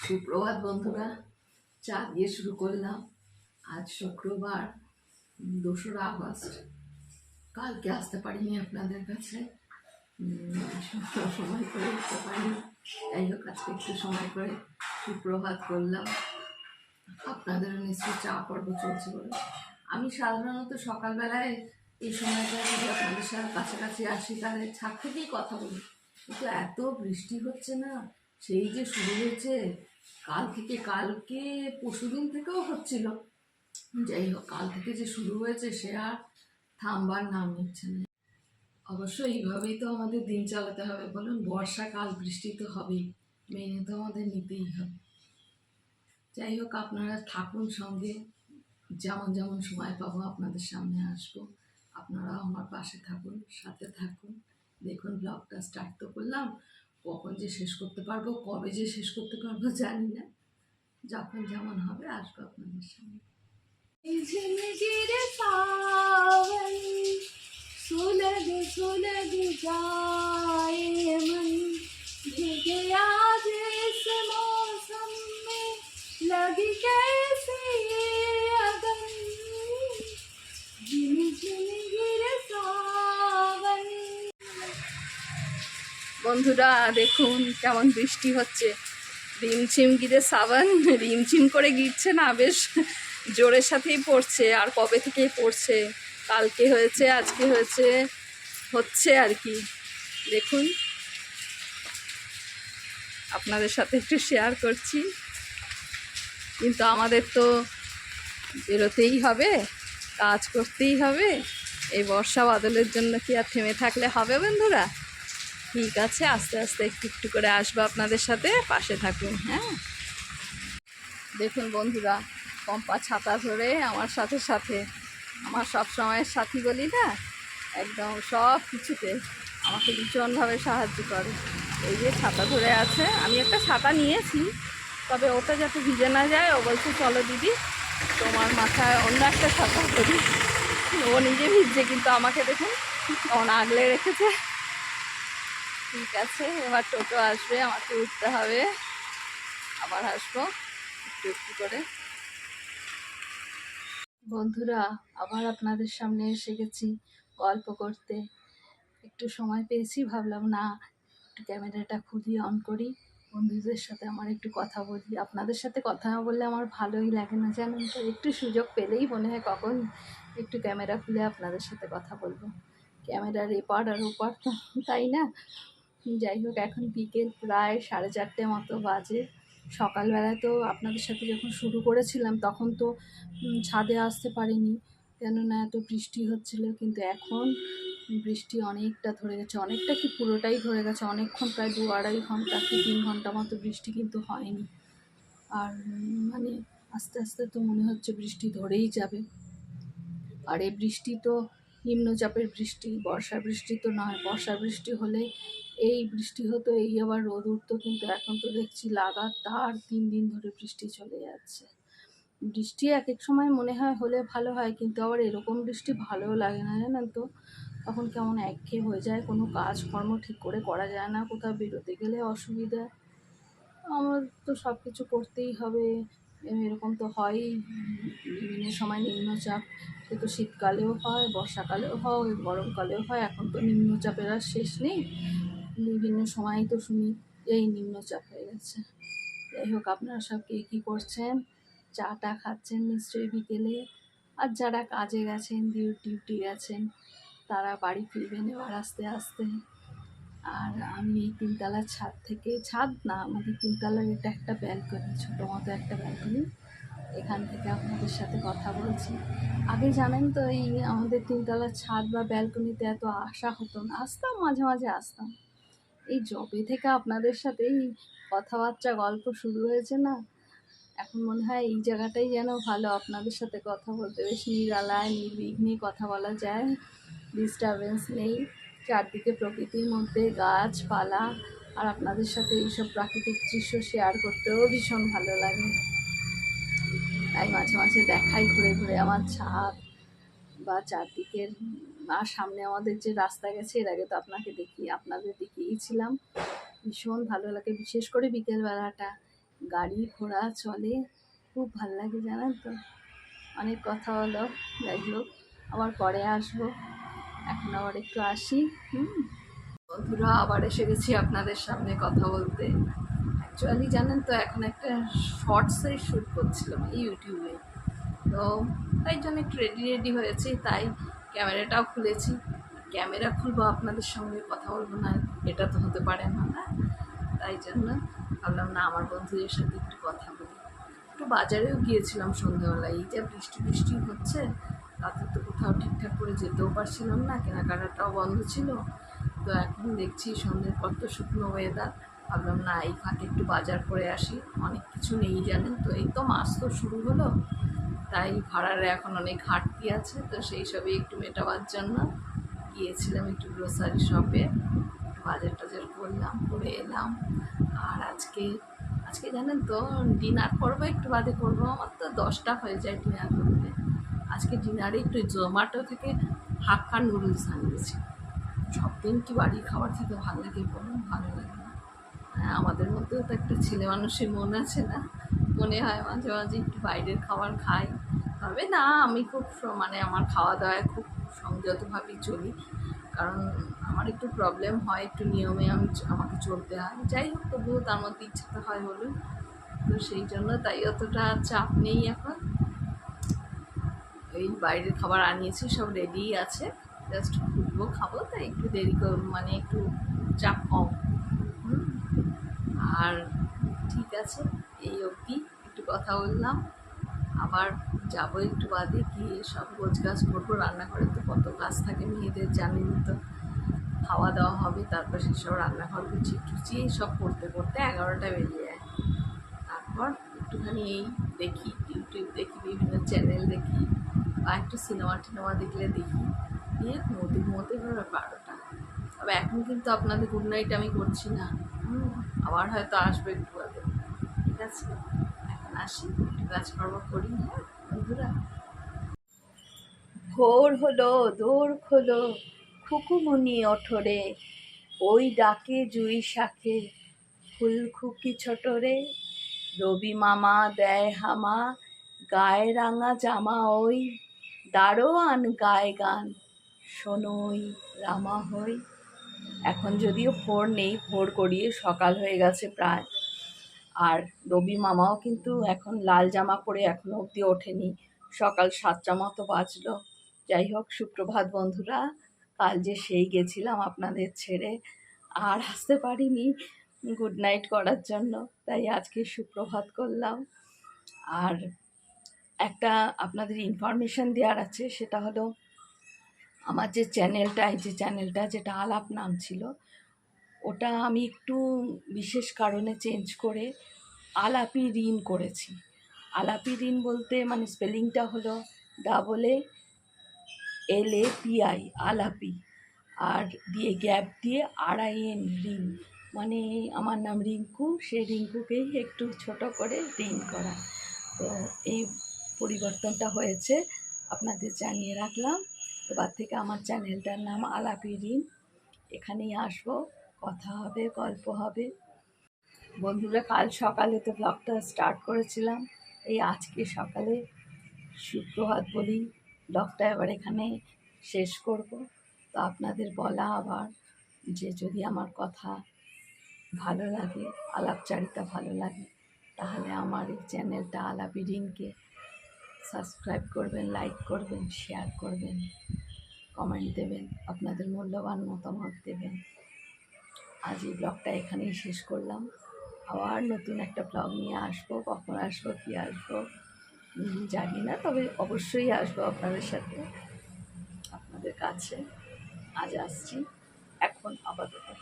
সুপ্রভাত বন্ধুরা। চা দিয়ে শুরু করলাম। আজ শুক্রবার, 2রা আগস্ট। কালকে আসতে পারিনি আপনাদের কাছে, সময় করে উঠতে পারিনি। যাই হোক, আজকে একটু সময় করে সুপ্রভাত করলাম। আপনাদেরও নিশ্চয়ই চা পর্ব চলছে বলে। আমি সাধারণত সকালবেলায় এই সময়টা যদি আপনাদের সাথে কাছাকাছি আসি তাহলে ছাদ থেকেই কথা বলি, কিন্তু এত বৃষ্টি হচ্ছে না। সেই যে শুরু হয়েছে কালকে পরশুদিন থেকেও হচ্ছিল। যাই হোক, কাল থেকে যে শুরু হয়েছে সে আর থামবার নাম নিচ্ছে না। অবশ্য এইভাবেই তো আমাদের দিন চালাতে হবে, বলুন। বর্ষাকাল, বৃষ্টি তো হবেই, মেনে তো আমাদের নিতেই হবে। যাই হোক, আপনারা থাকুন সঙ্গে, যেমন যেমন সময় পাবো আপনাদের সামনে আসবো। আপনারাও আমার পাশে থাকুন, সাথে থাকুন। দেখুন, ব্লগটা স্টার্ট তো করলাম, কখন যে শেষ করতে পারবো, কবে যে শেষ করতে পারবো জানি না। যখন যেমন হবে আসবো আপনাদের সামনে। झिमझिर सावन सुलग सुलग जाए मन भीगे आज इस मौसम में लगी कैसी अगन झिमझिर सावन। বন্ধুরা দেখুন কেমন বৃষ্টি হচ্ছে। রিমঝিম গিরে সাবান রিমঝিম করে গিরছে না, বেশ জোরের সাথেই পড়ছে। আর কবে থেকেই পড়ছে, কালকে হয়েছে, আজকে হয়েছে, হচ্ছে আর কি। দেখুন, আপনাদের সাথে একটু শেয়ার করছি। কিন্তু আমাদের তো বেরোতেই হবে, কাজ করতেই হবে। এই বর্ষা বাদলের জন্য কি আর থেমে থাকলে হবে বন্ধুরা? ঠিক আছে, আস্তে আস্তে একটু একটু করে আসবো আপনাদের সাথে, পাশে থাকুন। হ্যাঁ, দেখুন বন্ধুরা, পম্পা ছাতা ধরে আমার সাথে সাথে, আমার সব সময়ের সাথী বলি না, একদম সব কিছুতে আমাকে ভীষণভাবে সাহায্য করে। এই যে ছাতা ধরে আছে, আমি একটা ছাতা নিয়েছি, তবে ওটা যাতে ভিজে না যায় ও বলছে চলো দিদি তোমার মাথায় অন্য একটা ছাতা করি। ও নিজে ভিজছে, কিন্তু আমাকে দেখুন কেমন আগলে রেখেছে। ঠিক আছে, এবার টোটো আসবে, আমাকে উঠতে হবে, আবার আসবো একটু একটু করে। বন্ধুরা, আবার আপনাদের সামনে এসে গেছি গল্প করতে। একটু সময় পেয়েছি, ভাবলাম না একটু ক্যামেরাটা খুলি, অন করি, বন্ধুদের সাথে আমার একটু কথা বলি। আপনাদের সাথে কথা না বললে আমার ভালোই লাগে না, জানেন তো। একটু সুযোগ পেলেই মনে হয় কখন একটু ক্যামেরা খুলে আপনাদের সাথে কথা বলবো। ক্যামেরার এপার আর ওপার তো, তাই না? যাই হোক, এখন বিকেল প্রায় 4:30 মতো বাজে। সকালবেলায় তো আপনাদের সাথে যখন শুরু করেছিলাম তখন তো ছাদে আসতে পারিনি, কেননা এত বৃষ্টি হচ্ছিল। কিন্তু এখন বৃষ্টি অনেকটা ধরে গেছে, অনেকটা কি পুরোটাই ধরে গেছে। অনেকক্ষণ, প্রায় 2-2.5 ঘন্টা কি 3 ঘন্টা মতো বৃষ্টি কিন্তু হয়নি। আর মানে আস্তে আস্তে তো মনে হচ্ছে বৃষ্টি ধরেই যাবে। আর এই বৃষ্টি তো নিম্নচাপের বৃষ্টি, বর্ষা বৃষ্টি তো নয়। বর্ষা বৃষ্টি হলে এই বৃষ্টি হতো, এই আবার রোদ উঠতো, কিন্তু এখন তো দেখছি লাগাতার 3 দিন ধরে বৃষ্টি চলে যাচ্ছে। বৃষ্টি এক এক সময় মনে হয় হলে ভালো হয়, কিন্তু আবার এরকম বৃষ্টি ভালোও লাগে না, জানেন তো। তখন কেমন একঘেয়ে হয়ে যায়, কোনো কাজকর্ম ঠিক করে করা যায় না, কোথাও বেরোতে গেলে অসুবিধা। আমার তো সব কিছু করতেই হবে, এরকম তো হয়ই। বিভিন্ন সময় নিম্নচাপ, সে তো শীতকালেও হয়, বর্ষাকালেও হয়, গরমকালেও হয়। এখন তো নিম্নচাপের আর শেষ নেই, বিভিন্ন সময়ই তো শুনি এই নিম্নচাপ হয়ে গেছে। যাই হোক, আপনারা সব কে কী করছেন? চাটা খাচ্ছেন নিশ্চয়ই বিকেলে। আর যারা কাজে গেছেন, ডিউটি গেছেন, তারা বাড়ি ফিরবেন এবার আস্তে আস্তে। আর আমি এই 3তলার ছাদ থেকে, ছাদ না, আমাদের 3তলার এটা একটা ব্যালকনি, ছোটো মতো একটা ব্যালকনি, এখান থেকে আপনাদের সাথে কথা বলছি। আগে জানেন তো, এই আমাদের 3তলার ছাদ বা ব্যালকনিতে এত আসা হতো না, আসতাম মাঝে মাঝে আসতাম। এই যবে থেকে আপনাদের সাথে এই কথাবার্তা গল্প শুরু হয়েছে না, এখন মনে হয় এই জায়গাটাই যেন ভালো, আপনাদের সাথে কথা বলতে। বেশ নিরালায় নির্বিঘ্নে কথা বলা যায়, ডিস্টারবেন্স নেই, চারদিকে প্রকৃতির মধ্যে গাছপালা। আর আপনাদের সাথে এইসব প্রাকৃতিক দৃশ্য শেয়ার করতেও ভীষণ ভালো লাগে। তাই মাঝে মাঝে দেখাই ঘুরে ঘুরে আমার ছাদ বা চারদিকের। আর সামনে আমাদের যে রাস্তা গেছে, এর আগে তো আপনাদের দেখিয়েছিলাম। ভীষণ ভালো লাগে, বিশেষ করে বিকেলবেলাটা। গাড়ি ঘোড়া চলে, খুব ভাল লাগে জানেন তো। অনেক কথা হলো, যাই হোক আবার পরে আসবো, এখন আবার একটু আসি। বন্ধুরা, আবার এসে গেছি আপনাদের সামনে কথা বলতে। অ্যাকচুয়ালি জানেন তো, এখন একটা শর্টসের শ্যুট করছিলাম এই ইউটিউবে, তো তাই জন্য একটু রেডি হয়েছি, তাই ক্যামেরাটাও খুলেছি। ক্যামেরা খুলবো আপনাদের সঙ্গে কথা বলবো না, এটা তো হতে পারে না, না? তাই জন্য ভাবলাম না, আমার বন্ধুদের সাথে একটু কথা বলি। একটু বাজারেও গিয়েছিলাম সন্ধ্যাবেলায়, এই যা বৃষ্টি বৃষ্টি হচ্ছে, তাতে তো কোথাও ঠিকঠাক করে যেতেও পারছিলাম না, কেনাকাটাটাও বন্ধ ছিল। তো এখন দেখছি সন্ধ্যের পর তো শুকনো ওয়েদার, ভাবলাম না এই ফাঁকে একটু বাজার করে আসি। অনেক কিছু নেই জানেন তো, এই তো মাস তো শুরু হলো, তাই ভাড়ার এখন অনেক ঘাটতি আছে, তো সেই সবই একটু মেটাবার জন্য গিয়েছিলাম একটু গ্রোসারি শপে, বাজার টাজার করলাম, করে এলাম। আর আজকে আজকে জানেন তো, ডিনার করবো একটু বাদে করবো, আমার তো 10টা হয়ে যায় ডিনার করতে। আজকে ডিনারে একটু জোম্যাটো থেকে হাক্কা নুডলস আনিয়েছি। সব দিন কি বাড়ির খাবার খেতে ভালো লাগে বলুন? ভালো লাগে না। হ্যাঁ, আমাদের মধ্যেও তো একটা ছেলে মানুষের মন আছে না, মনে হয় মাঝে মাঝে একটু বাইরের খাবার খাই। তবে না, আমি খুব মানে আমার খাওয়া দাওয়ায় খুব সংযতভাবেই চলি, কারণ আমার একটু প্রবলেম হয়, একটু নিয়মে আমাকে চলতে হয়। যাই হোক, তবুও তার মধ্যে ইচ্ছাটা হয় বলুন, তো সেই জন্য তাই অতটা চাপ নেই এখন। এই বাইরের খাবার আনিয়েছি, সব রেডিই আছে, জাস্ট ঘুরবো খাবো, তাই একটু দেরি মানে একটু চাপ কম। আর ঠিক আছে, এই অবধি একটু কথা বললাম, আবার যাবো একটু বাদে, গিয়ে সব গোছগাছ করবো। রান্নাঘরে তো কত কাজ থাকে মেয়েদের, জানেনই তো। খাওয়া দাওয়া হবে, তারপর সেসব রান্নাঘর গুছিয়ে টুচিয়ে সব করতে করতে 11টা বেজে যায়। তারপর একটুখানি এই দেখি, ইউটিউব দেখি, বিভিন্ন চ্যানেল দেখি, বা একটু সিনেমা টিনেমা দেখলে দেখি, দিয়ে ঘুমোতে ধরো 12টা। তবে এখন কিন্তু আপনাদের গুড নাইট আমি করছি না, আবার হয়তো আসবে একটু বাদে। ঠিক আছে, এখন আসি, একটু কাজকর্ম করি। হ্যাঁ বন্ধুরা, ভোর হলো, দোর খোলো, খুকুমনি ওঠরে, ওই ডাকে জুই শাখে, ফুলখুকি ছোটরে, রবি মামা দেয় হামা, গায়ে রাঙা জামা ওই, দারোয়ান গায়ে গান, শোনোই রামা হই। এখন যদিও ভোর নেই, ভোর গড়িয়ে সকাল হয়ে গেছে প্রায়। আর রবি মামাও কিন্তু এখন লাল জামা পরে এখনো অবধি ওঠেনি, সকাল 7টা মতো বাজলো। যাই হোক, সুপ্রভাত বন্ধুরা। কাল যে সেই গেছিলাম আপনাদের ছেড়ে, আর আসতে পারিনি গুড নাইট করার জন্য, তাই আজকে সুপ্রভাত করলাম। আর একটা আপনাদের ইনফরমেশন দেওয়ার আছে, সেটা হলো আমার যে চ্যানেলটা, এই যে চ্যানেলটা যেটা আলাপ নাম ছিল, ওটা আমি একটু বিশেষ কারণে চেঞ্জ করে আলাপি ঋণ করেছি। আলাপি ঋণ বলতে মানে স্পেলিংটা হলো AALAPI, আলাপি, আর দিয়ে গ্যাপ দিয়ে RIN, ঋণ। মানে আমার নাম রিঙ্কু, সেই রিঙ্কুকেই একটু ছোট করে ঋণ করা। তো এই পরিবর্তনটা হয়েছে, আপনাদের জানিয়ে রাখলাম। এবার থেকে আমার চ্যানেলটার নাম আলাপি ঋণ। এখানেই আসবো, কথা হবে, গল্প হবে। বন্ধুরা, কাল সকালে তো ব্লগটা স্টার্ট করেছিলাম, এই আজকে সকালে সুপ্রভাত বলি ব্লগটা এবার এখানে শেষ করব। তো আপনাদের বলা আবার, যে যদি আমার কথা ভালো লাগে, আলাপচারিতা ভালো লাগে, তাহলে আমার এই চ্যানেলটা আলাপি ঋণকে সাবস্ক্রাইব করবেন, লাইক করবেন, শেয়ার করবেন, কমেন্ট দেবেন, আপনাদের মূল্যবান মতামত দেবেন। আজ এই ব্লগটা এখানেই শেষ করলাম। আবার নতুন একটা ব্লগ নিয়ে আসবো, কখন আসবো, কী আসবো জানি না, তবে অবশ্যই আসবো আপনাদের সাথে, আপনাদের কাছে। আজ আসছি, এখন আপাতত।